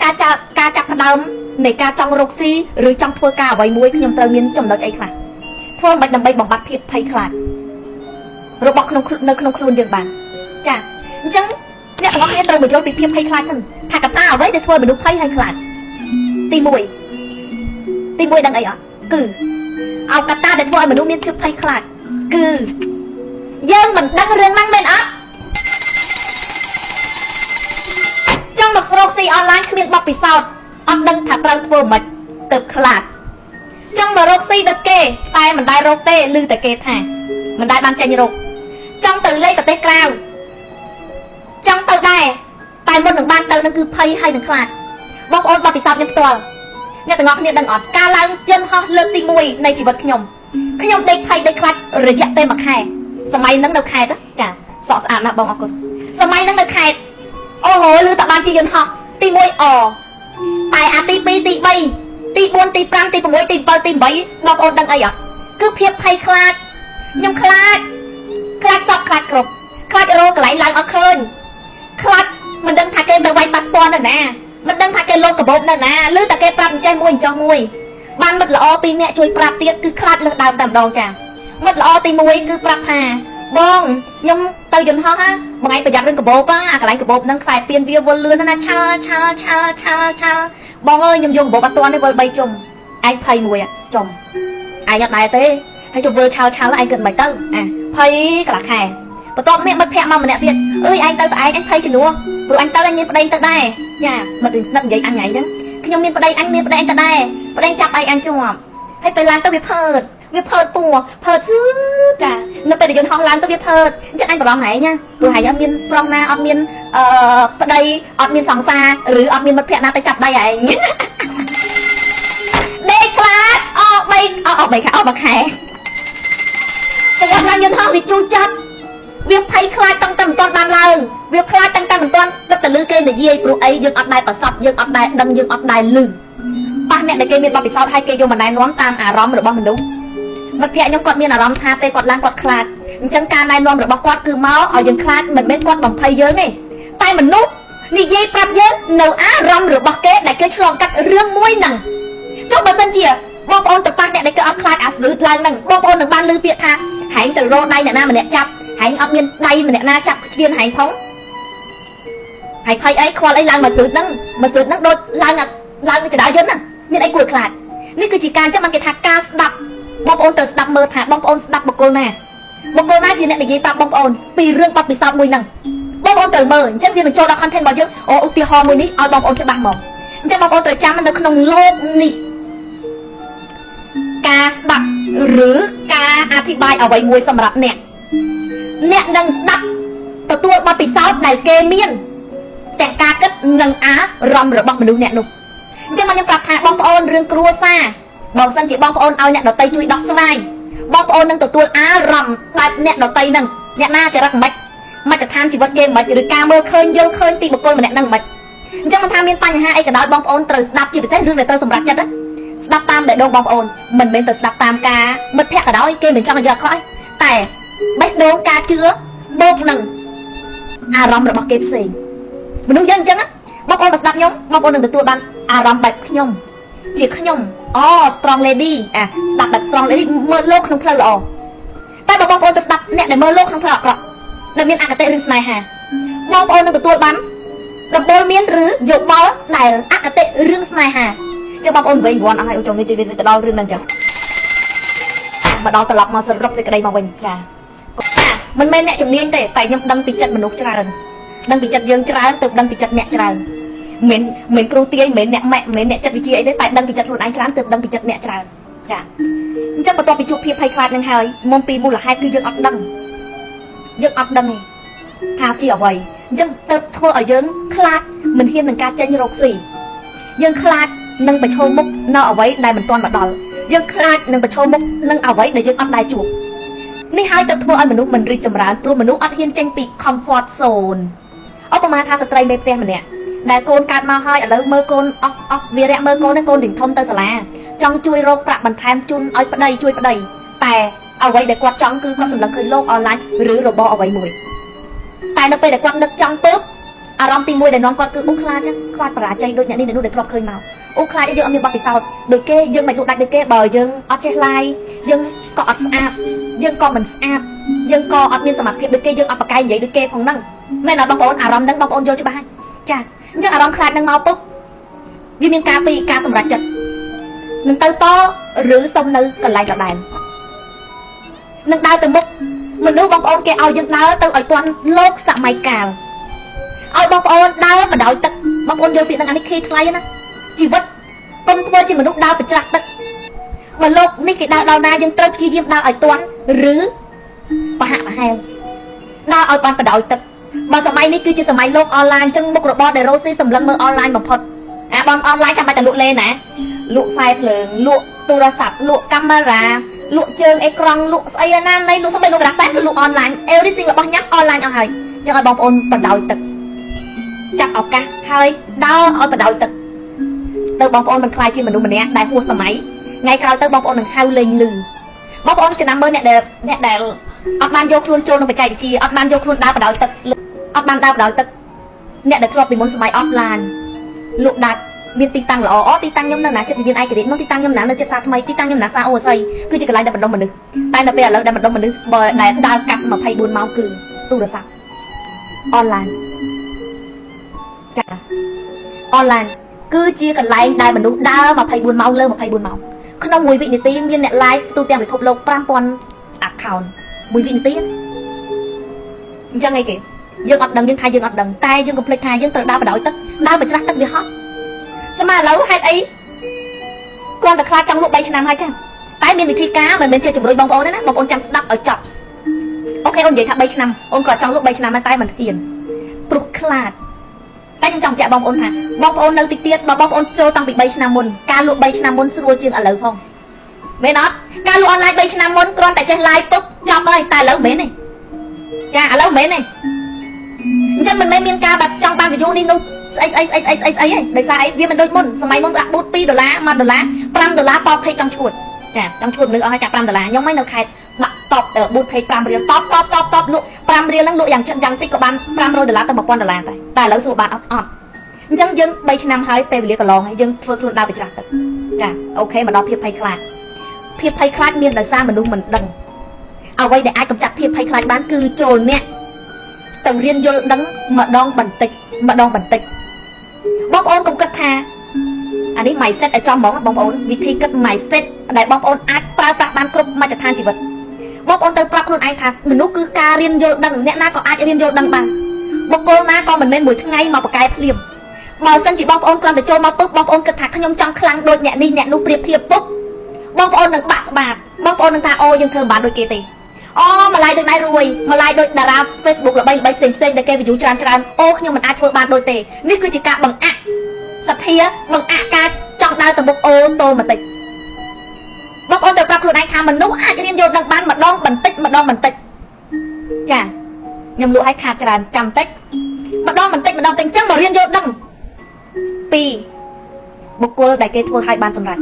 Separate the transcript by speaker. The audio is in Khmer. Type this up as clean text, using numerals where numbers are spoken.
Speaker 1: ការចាប់ផ្ដើមនៃការចង់រកស៊ីឬចង់ធ្វើការអ្វីមួយខ្ញុំត្រូវមានចំណុចអីខ្លះធ្វើមិនដើម្បីបំបត្តិភាពភ័យខ្លាចរបស់នៅក្នុងខ្លួនយើងបានចាអញ្ចឹងអ្នកទាំងអស់គ្នាត្រូវបញ្យល់ពីភាពភ័យខ្លាចហ្នឹងថាកត្តាអ្វីដែលធ្វើមនុស្សភ័យហើយខ្លាចទី1ដឹងអីអត់គឺអោកត្តាដែលធ្វើឲ្យមនុស្សមានភាពភ័យខ្លាចគឺយើងមិនដឹងរឿងហ្នឹងមែនអត់ចង់មកស្រុកស៊ីអនឡាញគ្មានបទពិសោធន៍អត់ដឹងថាត្រូវធ្វើម៉េចទៅខ្លាចចង់មករកស៊ីទៅគេតែមិនដែលរកទេឮតែគេថាមិនដែលបានចេញរកចង់ទៅលេខប្រទេសក្រៅចង់ទៅដែរតែមុននឹងបានទៅនឹងគឺភ័យហើយនឹងខ្លាចបងប្អូនបទពិសោធន៍ខ្ញុំផ្ទាល់អ្នកទាំងអស់គ្នាដឹងអត់ការឡើងយន្តហោះលើកទី1នៃជីវិតខ្ញុំដេកភ័យដេកខ្លាចរយៈពេល1ខែសម័យហ្នឹងនៅខេត្តចាសក់ស្អាតណាស់បងអរគុណសម័យហ្នឹងនៅខេត្តអូហូឮតែបានជិះយន្តហោះទី1តែអាទី2ទី3ទី4ទី5ទី6ទី7ទី8បងប្អូនដឹងអីអត់គឺភាពភ័យខ្លាចខ្ញុំខ្លាចសក់ខ្លាចគ្រប់ខ្លាចរកកន្លែងឡើងអត់ឃើញខ្លាចមិនដឹងថាគេទៅវាយប៉ាសពតនៅណាមិនដឹងថាគេលោកកាបូបនៅណាឬតែគេប្រាប់អញ្ចេះមួយបានមិត្តល្អ2នាក់ជួយប្រាប់ទៀតគឺខ្លាចលើសដើមតែម្ដងចាមិត្តល្អទី1គឺប្រាប់ថាបងខ្ញុំទៅយន្តហោះណាបងឯងប្រយ័ត្នរឿងកាបូបអាកន្លែងកាបូបហ្នឹងខ្សែពៀនវាវល់លឿនណាឆាលបងអើយខ្ញុំយកកាបូបអត់ទាន់ទេវល់3ជុំឯងភ័យមួយចុំឯងអត់ដែរទេហើយជិះវល់ឆាលឯងគិតមិនទៅភ័យកន្លះខែបន្ទាប់មានមិត្តភក្តិមកម្នាក់ទៀតអើយឯងទៅតែឯងភ័យជំនួសព្រោះអញទៅអញមានប្តីទៅដែរចាមិត្តស្និទ្ធនិយាយអញហ្នឹងខ្ញុំមានប្តីអញមានប្តីអញទៅដែរប្តីចាប់ឯងអញជាប់ហើយពេលឡើងទៅវាភើតពួរភើតស៊ឺចានៅពេលដែលយន្តហោះឡើងទៅវាភើតអញ្ចឹងអញបារម្ភហែងណាព្រោះហែងអត់មានប្រុសណាអត់មានប្តីអត់មានសង្សារឬអត់មានមិត្តភក្តិណាទៅចាប់ដៃហែងដេកខ្លាចអស់3ខែប្រវត្តិឡើងយន្តហោះវាជួចចាប់វាភ័យខ្លាចតាំងតែមិនទាន់បានឡើងវាខ្លាចតាំងតែមិនទាន់ទឹកទៅលឺគេនិយាយព្រោះអីយើងអត់ដែរប្រសពយើងអត់ដែរដឹងយើងអត់ដែរលឺប៉ះអ្នកដែលគេមានបទពិសោធន៍ឲ្យគេយកមកណែនាំតាមអារម្មណ៍របស់មនុស្សមិត្តភក្តិខ្ញុំគាត់មានអារម្មណ៍ថាពេលគាត់ឡើងគាត់ខ្លាចអញ្ចឹងការណែនាំរបស់គាត់គឺមកឲ្យយើងខ្លាចមិនមែនគាត់បំភ័យយើងទេតែមនុស្សនិយាយប្រាប់យើងនៅអារម្មណ៍របស់គេដែលគេឆ្លងកាត់រឿងមួយហ្នឹងចុះបើសិនជាបងប្អូនទៅប៉ះអ្នកដែលគេអត់ខ្លាចអាស៊ឺឡើងហ្នឹងបងប្អូននឹងបានឮពាក្យថាហែងទៅរកដៃអ្នកណាម្នាក់ចាប់ហែងអត់មានដៃម្នាក់ណាចាប់ឈ្លានហែងផងហែងភ័យអីខ្វល់អីឡើងមកស៊ឺហ្នឹងដូចឡើងចដាយន្តហ្នឹងមានអីគួរខ្លាចនេះគឺជាការចាំបានគេថាការស្ដាប់បងប្អូនត្រូវស្ដាប់មើលថាបងប្អូនស្ដាប់បុគ្គលណាជាអ្នកនិយាយប្រាប់បងប្អូនពីរឿងបទពិសោធន៍មួយហ្នឹងបងប្អូនត្រូវមើលអញ្ចឹងយើងនឹងចូលដល់ content របស់យើងឧទាហរណ៍មួយនេះឲ្យបងប្អូនច្បាស់មកអញ្ចឹងបងប្អូនត្រូវចាំនៅក្នុងលោកនេះការស្ដាប់ឬការអធិប្បាយអ្វីមួយសម្រាប់អ្នកនឹងស្ដាប់ទទួលបទពិសោធន៍ដែលគេមានទាំងការគិតនិងអារម្មណ៍របស់មនុស្សអ្នកនោះអញ្ចឹងខ្ញុំប្រាប់ថាបងប្អូនរឿងគ្រួសារបើសិនជាបងប្អូនឲ្យអ្នកដតីជួយដោះស្រាយបងប្អូននឹងទទួលអារម្មណ៍បែបអ្នកដតីហ្នឹងអ្នកណាចរិតមិនមជ្ឈដ្ឋានជីវិតគេមិនឬការមើលឃើញយល់ឃើញពីបុគ្គលម្នាក់ហ្នឹងមិនអញ្ចឹងមិនថាមានបញ្ហាអីក៏ដោយបងប្អូនត្រូវស្ដាប់ជាពិសេសរឿងដែលទៅសម្រាប់ចិត្តស្ដាប់តាមដែលដងបងប្អូនមិនមែនទៅស្ដាប់តាមការមិត្តភក្តិក៏ដោយគេមិនចង់ឲ្យយកអក្រក់តែបេះដូងការជឿបូកនឹងអារម្មណ៍របស់គេផ្សេងមនុស្សយើងអញ្ចឹងបងប្អូនមកស្ដាប់ខ្ញុំបងប្អូននឹងទទួលបានអារម្មណ៍បែបខ្ញុំជាខ្ញុំstrong lady ស្ដាប់បែប strong lady មើលលោកក្នុងផ្លូវល្អតែបើបងប្អូនទៅស្ដាប់អ្នកដែលមើលលោកក្នុងផ្លូវអាក្រក់ដែលមានអគតិរឿងស្នេហាបងប្អូននឹងទទួលបានដំបូលមានឬយោបល់ដែលអគតិរឿងស្នេហាចឹងបងប្អូនវិញវល់អស់ហើយចង់និយាយទៅដល់រឿងហ្នឹងចឹងមកដល់ត្រឡប់មកសរុបសេចក្តីមកវិញចាមិនមែនអ្នកជំនាញទេតែខ្ញុំដឹងពីចិត្តមនុស្សច្រើនដឹងពីចិត្តយើងច្រើនទើបដឹងពីចិត្តអ្នកច្រើនមិនគ្រូទាយមិនអ្នកម៉ែមិនអ្នកចិត្តវិទ្យាអីទេតែដឹងពីចិត្តខ្លួនឯងច្រើនទើបដឹងពីចិត្តអ្នកច្រើនចាអញ្ចឹងបន្ទាប់ពីជួបភាពភ័យខ្លាចនឹងហើយមុនពីមូលហេតុគឺយើងអត់ដឹងទេថាជាអ្វីអញ្ចឹងទើបធ្វើឲ្យយើងខ្លាចមិនហ៊ាននឹងការចេញរកស៊ីយើងខ្លាចនឹងប្រឈមមុខនៅអ្វីដែលមិនទាន់មកដល់យើងខ្លាចនឹងប្រឈមមុខនឹងអ្វីដែលយើងអត់ដែរជួបនេះហើយទៅធ្វើឲ្យមនុស្សមិនរីកចម្រើនព្រោះមនុស្សអត់ហ៊ានចេញពី comfort zone ឧបមាថាស្ត្រីមេផ្ទះម្នាក់ដែលកូនកើតមកហើយឥឡូវមើលកូនអស់វារៈមើលកូនហ្នឹងកូនរីងធំទៅសាលាចង់ជួយរកប្រាក់បន្ថែមជូនឲ្យប្តីជួយប្តីតែអ្វីដែលគាត់ចង់គឺគាត់សម្លឹងឃើញលោកអនឡាញឬរបរអ្វីមួយតែនៅពេលដែលគាត់នឹកចង់ពើប អារម្មណ៍ទី1ដែលនាំគាត់គឺអូខ្លាចខ្លាចបរាជ័យដូចអ្នកនេះដែលធ្លាប់ឃើញមកអូខ្លាចយើងអត់មានបទពិសោធន៍ដូចគេយើងមិនលក់ដាច់ដូចគេបើយើងអត់ចេះឡាយយើងក៏អត់ស្អាតយើងក៏មិនស្អាតយើងក៏អត់មានសមត្ថភាពដូចគេយើងអត់ប្រកែកនិយាយដូចគេផងហ្នឹងមែនអត់បងប្អូនអារម្មណ៍ហ្នឹងបងប្អូនយល់ច្បាស់ហើយចាអញ្ចឹងអារម្មណ៍ខ្លាចហ្នឹងមកពុកវាមានការពីការសម្រេចចិត្តនឹងទៅតឬសុំនៅកន្លែងដដែលនឹងដើរទៅមុខមនុស្សបងប្អូនគេឲ្យយើងដើរទៅឲ្យទាន់លោកសម័យកាលឲ្យបងប្អូនដើរបដោយទឹកបងប្អូនយល់ពាក្យហ្នឹងអានេះខេថ្លៃណាជីវិតកុំធ្វើជាមនុស្សដើរប្រច្រាស់ទឹកបើលោកនេះគេដើរដល់ណាយើងត្រូវព្យាយាមដើរឲ្យទាន់ឬប្រហាក់ប្រហែលដើរឲ្យបានបដោយទឹកបើសម័យនេះគឺជាសម័យលោកអនឡាញអញ្ចឹងមុខរបរដែលរស់ស៊ីសម្លឹងមើលអនឡាញបំផុតអាបងអនឡាញចាំបាច់តែលក់លេណាលក់ខ្សែភ្លើងលក់ទូរស័ព្ទលក់កាមេរ៉ាលក់ជើងអេក្រង់លក់ស្អីណានៃលក់ស្បែកលក់ក្រាសែគឺលក់អនឡាញ everything របស់ញ៉ាំអនឡាញអស់ហើយអញ្ចឹងឲ្យបងប្អូនបដោយទឹកចាប់ឱកាសហើយដើរឲ្យបដោយទឹកទៅបងប្អូនមិនខ្លាចជាមនុស្សម្នាក់ដែលហួសសម័យថ្ងៃក្រោយទៅបងប្អូននឹងហៅលេងលឺបងប្អូនចំណាំមើលអ្នកដែលអត់បានយកខ្លួនចូលក្នុងបច្ចេកវិទ្យាអត់បានយកខ្លួនដើរបដោយទឹកអត់បានដើរបដោយទឹកអ្នកដែលធ្លាប់ពីមុនសម័យ offline លក់ដាច់មានទីតាំងល្អទីតាំងខ្ញុំនៅណាចិត្តវិមានឯករាជ្យនោះទីតាំងខ្ញុំណានៅចិត្តសាថ្មីទីតាំងខ្ញុំណាសាអូស័យគឺជាកន្លែងដែលបណ្ដុំមនុស្សតែនៅពេលឥឡូវដែលបណ្ដុំមនុស្សបើដែលដើរកាត់24ម៉ោងគឺទូរស័ព្ទអនឡាញចាអនឡាញគឺជាកន្លែងដែលមនុស្សដើរ24ម៉ោងលើ24ម៉ោងក្នុង1វិនាទីមានអ្នក live ទូទាំងពិភពលោក 5000 account 1វិនាទីអញ្ចឹងអីគេយើងអត់ដឹងយើងថាយើងអត់ដឹងតែយើងកុំភ្លេចថាយើងត្រូវដើរបដោយទឹកដើរបច្រាស់ទឹកវាហត់ស្មើឥឡូវហេតុអីគ្រាន់តែខ្លាចចង់លក់3ឆ្នាំហើយចាតែមានវិធីការមិនមែនជាជំរុញបងប្អូនទេណាបងប្អូនចាំស្ដាប់ឲ្យចប់អូខេអូននិយាយថា3ឆ្នាំអូនក៏ចង់លក់3ឆ្នាំតែមិនហ៊ានព្រោះខ្លាចតែខ្ញុំចង់ចាក់បងប្អូនថាបងប្អូននៅតិចទៀតបើបងប្អូនចូលតាំងពី3ឆ្នាំមុនការលក់3ឆ្នាំមុនស្រួលជាងឥឡូវផងមែនអត់ការលក់អនឡាញ3ឆ្នាំមុនគ្រាន់តែចេះ live ពុកចប់ហើយតែឥឡូវមិនមែនទេចាឥឡូវមិនមែនទេអញ្ចឹងមិនមែនមានការបែបចង់បាន view នេះនោះស្អីហ៎ដោយសារអីវាមិនដូចមុនសម័យមុនដាក់បូត$2 $1 $5តបពេកចង់ឈួតចាចង់ឈួតនៅអស់ឲ្យចាក់$5ខ្ញុំមិននៅខេត្តដាក់តបបូតពេក5រៀលតបលក់5រៀលហ្នឹងលក់យ៉ាងតិចក៏បាន$500ទៅ$1000តែឥឡូវសួរបានអត់អញ្ចឹងយើង3ឆ្នាំហើយពេលវេលាកន្លងហើយយើងធ្វើខ្លួនដើរប្រច្រាស់ទឹកចាអូខេមកដល់ភាពភ័យខ្លាចមានដោយសារមនុស្សមិនដឹងអ្វីដែលអាចកម្ចាត់ភាពភ័យខ្លាចបានគឺចូលអ្នកទៅរៀនយល់ដឹងម្ដងបន្តិចបងប្អូនកុំគិតថាអានេះ mindset ឲ្យចំហ្មងបងប្អូនវិធីគិត mindset ដែលបងប្អូនអាចប្រើប្រាស់បានគ្រប់មជ្ឈដ្ឋានជីវិតបងប្អូនទៅប្រាប់ខ្លួនឯងថាមនុស្សគឺការរៀនយល់ដឹងអ្នកណាក៏អាចរៀនយល់ដឹងបានបុគ្គលណាក៏មិនមែនមួយថ្ងៃមកប្រកែភ្លាមបើសិនជាបងប្អូនគ្រាន់តែចូលមកពុកបងប្អូនគិតថាខ្ញុំចង់ខ្លាំងដូចអ្នកនេះអ្នកនោះប្រៀបធៀបពុកបងប្អូននឹងបាក់ស្បាតបងប្អូននឹងថាអូយើងធ្វើមិនបានដូចគេទេអូម្លាយដូចដៃរួយម្លាយដូចតារា Facebook ល្បីផ្សេងដែលគេ view ច្រើនអូខ្ញុំមិនអាចធ្វើបានដូចទេនេះគឺជាការបង្អាក់សទ្ធាបង្អាក់ការចង់ដើរទៅមុខអូតូម៉ាទិកបងប្អូនទៅប្រាប់ខ្លួនឯងថាមនុស្សអាចរៀនយល់ដឹងបានម្ដងបន្តិចចាខ្ញុំលក់ឲ្យខាតច្រើនចាំតិចម្ដងបន្តិចអញ្ចឹងមករៀនយល់ដឹងពីបុគ្គលដែលគេធ្វើឲ្យបានសម្រេច